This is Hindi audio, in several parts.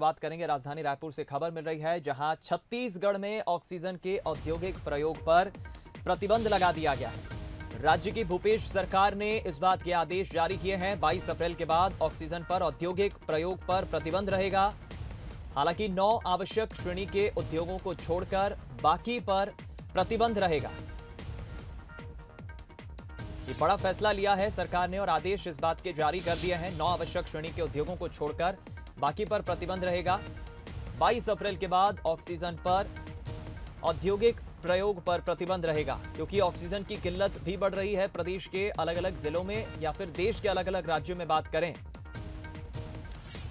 बात करेंगे राजधानी रायपुर से खबर मिल रही है, जहां छत्तीसगढ़ में ऑक्सीजन के औद्योगिक प्रयोग पर प्रतिबंध लगा दिया गया है। राज्य की भूपेश सरकार ने इस बात के आदेश जारी किए हैं। 22 अप्रैल के बाद ऑक्सीजन पर औद्योगिक प्रयोग पर प्रतिबंध रहेगा। हालांकि 9 आवश्यक श्रेणी के उद्योगों को छोड़कर बाकी पर प्रतिबंध रहेगा। ये बड़ा फैसला लिया है सरकार ने और आदेश इस बात के जारी कर दिए हैं। 9 आवश्यक श्रेणी के उद्योगों को छोड़कर बाकी पर प्रतिबंध रहेगा। 22 अप्रैल के बाद ऑक्सीजन पर औद्योगिक प्रयोग पर प्रतिबंध रहेगा, क्योंकि ऑक्सीजन की किल्लत भी बढ़ रही है प्रदेश के अलग अलग जिलों में या फिर देश के अलग अलग राज्यों में बात करें।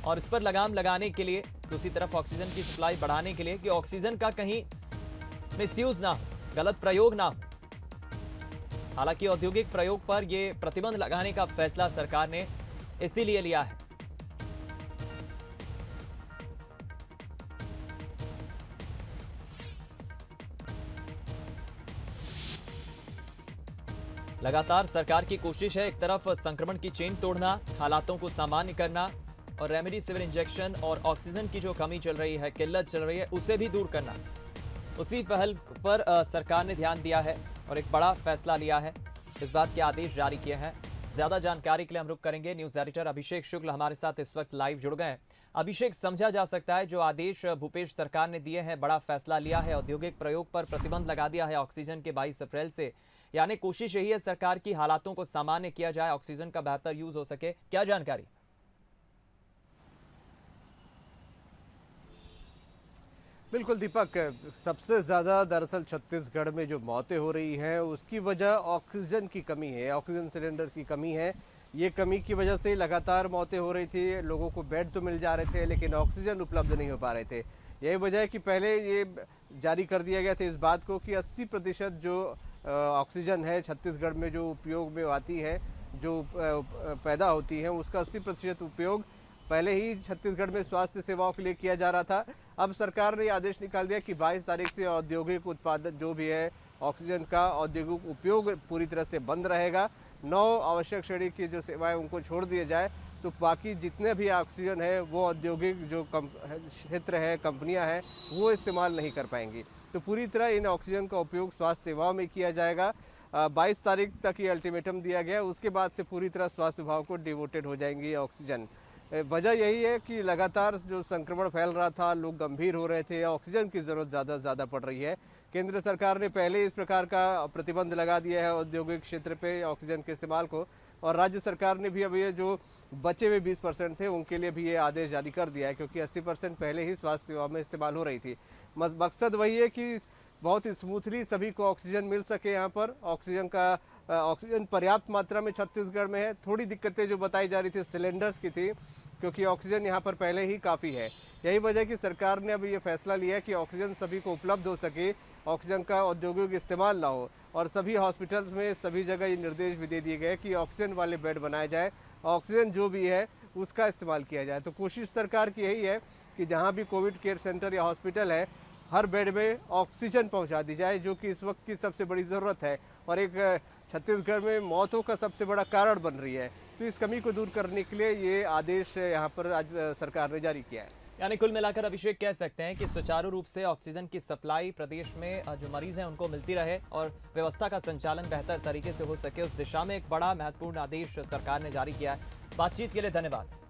और इस पर लगाम लगाने के लिए, दूसरी तरफ ऑक्सीजन की सप्लाई बढ़ाने के लिए कि ऑक्सीजन का कहीं मिसयूज ना हो, गलत प्रयोग ना हो। हालांकि औद्योगिक प्रयोग पर यह प्रतिबंध लगाने का फैसला सरकार ने इसीलिए लिया है। लगातार सरकार की कोशिश है, एक तरफ संक्रमण की चेन तोड़ना, हालातों को सामान्य करना और रेमडेसिविर इंजेक्शन और ऑक्सीजन की जो कमी चल रही है, किल्लत चल रही है, उसे भी दूर करना। उसी पहल पर सरकार ने ध्यान दिया है और एक बड़ा फैसला लिया है, इस बात के आदेश जारी किए हैं। ज्यादा जानकारी के लिए हम रुक करेंगे। न्यूज एडिटर अभिषेक शुक्ल हमारे साथ इस वक्त लाइव जुड़ गए हैं। अभिषेक, समझा जा सकता है जो आदेश भूपेश सरकार ने दिए हैं, बड़ा फैसला लिया है, औद्योगिक प्रयोग पर प्रतिबंध लगा दिया है ऑक्सीजन के 22 अप्रैल से, यानी कोशिश यही है सरकार की हालातों को सामान्य किया जाए, ऑक्सीजन का बेहतर यूज हो सके। क्या जानकारी? बिल्कुल दीपक, सबसे ज़्यादा दरअसल छत्तीसगढ़ में जो मौतें हो रही हैं उसकी वजह ऑक्सीजन की कमी है, ऑक्सीजन सिलेंडर्स की कमी है। ये कमी की वजह से लगातार मौतें हो रही थी, लोगों को बेड तो मिल जा रहे थे लेकिन ऑक्सीजन उपलब्ध नहीं हो पा रहे थे। यही वजह है कि पहले ये जारी कर दिया गया था इस बात को कि 80% जो ऑक्सीजन है छत्तीसगढ़ में जो उपयोग में आती है, जो पैदा होती है, उसका 80% उपयोग पहले ही छत्तीसगढ़ में स्वास्थ्य सेवाओं के लिए किया जा रहा था। अब सरकार ने आदेश निकाल दिया कि 22 तारीख से औद्योगिक उत्पादन जो भी है ऑक्सीजन का औद्योगिक उपयोग पूरी तरह से बंद रहेगा। 9 आवश्यक श्रेणी की जो सेवाएं उनको छोड़ दिए जाए, तो बाकी जितने भी ऑक्सीजन है वो औद्योगिक जो क्षेत्र है, कंपनियां हैं, वो इस्तेमाल नहीं कर पाएंगी। तो पूरी तरह इन ऑक्सीजन का उपयोग स्वास्थ्य सेवाओं में किया जाएगा। 22 तारीख तक ये अल्टीमेटम दिया गया, उसके बाद से पूरी तरह स्वास्थ्य विभाग को डिवोटेड हो जाएंगी ऑक्सीजन। वजह यही है कि लगातार जो संक्रमण फैल रहा था, लोग गंभीर हो रहे थे, ऑक्सीजन की ज़रूरत ज़्यादा पड़ रही है। केंद्र सरकार ने पहले इस प्रकार का प्रतिबंध लगा दिया है औद्योगिक क्षेत्र पे ऑक्सीजन के इस्तेमाल को, और राज्य सरकार ने भी अब ये जो बचे हुए 20% थे उनके लिए भी ये आदेश जारी कर दिया है, क्योंकि 80% पहले ही स्वास्थ्य सेवा में इस्तेमाल हो रही थी। मकसद वही है कि बहुत ही स्मूथली सभी को ऑक्सीजन मिल सके। यहाँ पर ऑक्सीजन पर्याप्त मात्रा में छत्तीसगढ़ में है। थोड़ी दिक्कतें जो बताई जा रही थी सिलेंडर्स की थी, क्योंकि ऑक्सीजन यहाँ पर पहले ही काफ़ी है। यही वजह कि सरकार ने अब ये फैसला लिया है कि ऑक्सीजन सभी को उपलब्ध हो सके, ऑक्सीजन का औद्योगिक इस्तेमाल ना हो, और सभी हॉस्पिटल्स में सभी जगह ये निर्देश भी दे दिए गए कि ऑक्सीजन वाले बेड बनाए जाए, ऑक्सीजन जो भी है उसका इस्तेमाल किया जाए। तो कोशिश सरकार की यही है कि जहाँ भी कोविड केयर सेंटर या हॉस्पिटल है, हर बेड में ऑक्सीजन पहुंचा दी जाए, जो कि इस वक्त की सबसे बड़ी ज़रूरत है और एक छत्तीसगढ़ में मौतों का सबसे बड़ा कारण बन रही है। तो इस कमी को दूर करने के लिए ये आदेश यहाँ पर आज सरकार ने जारी किया है। यानी कुल मिलाकर अभिषेक कह सकते हैं कि सुचारू रूप से ऑक्सीजन की सप्लाई प्रदेश में जो मरीज हैं उनको मिलती रहे और व्यवस्था का संचालन बेहतर तरीके से हो सके, उस दिशा में एक बड़ा महत्वपूर्ण आदेश सरकार ने जारी किया है। बातचीत के लिए धन्यवाद।